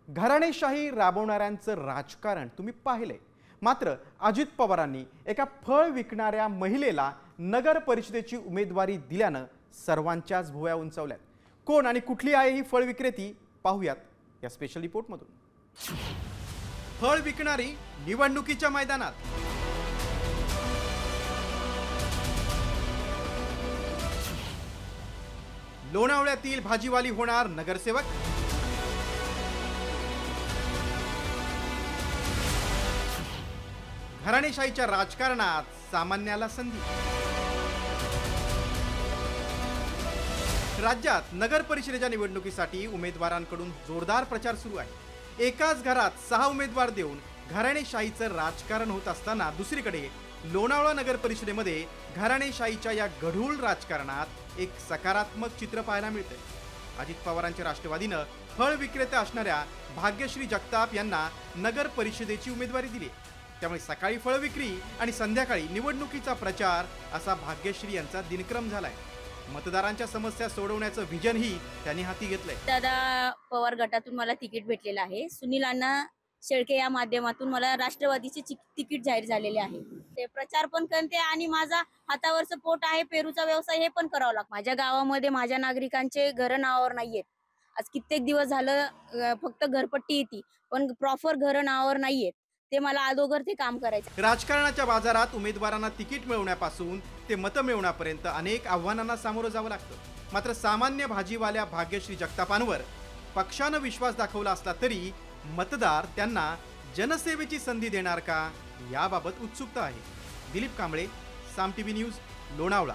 घराणेशाही राबवणाऱ्यांचं राजकारण तुम्ही पाहिले, मात्र अजित पवारांनी एका फळ विकणाऱ्या महिलेला नगर परिषदेची उमेदवारी दिल्यानं सर्वांच्याच भुवया उंचावल्यात। कोण आणि कुठली आहे ही फळ विक्रेती पाहूयात या स्पेशल रिपोर्टमधून। फळ विकणारी निवडणुकीच्या मैदानात। लोणावळ्यातील भाजीवाली होणार नगरसेवक। घराणेशाहीच्या राजकारणात सामान्याला संधी। राज्यात नगर परिषदेच्या निवडणुकीसाठी उमेदवारांकडून जोरदार प्रचार सुरू आहे। एकाच घरात 6 उमेदवार देऊन घराणेशाहीचं राजकारण होत असताना दुसरीकडे लोणावळा नगर परिषदेमध्ये घराणेशाहीच्या या गढूळ राजकारणात एक सकारात्मक चित्र पाहायला मिळते। अजित पवारांच्या राष्ट्रवादीनं फळ विक्रेते असणाऱ्या भाग्यश्री जगताप यांना नगर परिषदेची उमेदवारी दिली। त्यामुळे सकाळी फळ विक्री आणि संध्याकाळी निवडणुकीचा प्रचार असा भाग्यश्री यांचा दिनक्रम झालाय। मतदारांच्या समस्या सोडवण्याचं व्हिजनही त्यांनी हाती घेतलंय। दादा पवार गटातून मला तिकीट भेटलेलं आहे। सुनील अण्णा शेळके या माध्यमातून मला राष्ट्रवादीचे तिकीट जाहीर झालेले आहे। ते प्रचार पण करते आणि माझा हातावरचं पोट आहे, पेरूचा व्यवसाय हे पण करावं लागतं। माझ्या गावामध्ये माझ्या नागरिकांचे घर नावावर नाहीयेत। आज कित्येक दिवस झालं फक्त घरपट्टी येते, पण प्रॉपर घर नावावर नाहीयेत। ते मला अगोदर ते काम करायचं। राजकारणाच्या बाजारात उमेदवारांना तिकीट मिळवण्यापासून ते मतं मिळवण्यापर्यंत अनेक आव्हानांना सामोरं जावं लागतं। मात्र सामान्य भाजीवाल्या भाग्यश्री जगतापांवर पक्षानं विश्वास दाखवला असला तरी मतदार त्यांना जनसेवेची संधी देणार का याबाबत उत्सुकता आहे। दिलीप कांबळे, साम टीव्ही न्यूज, लोणावळा।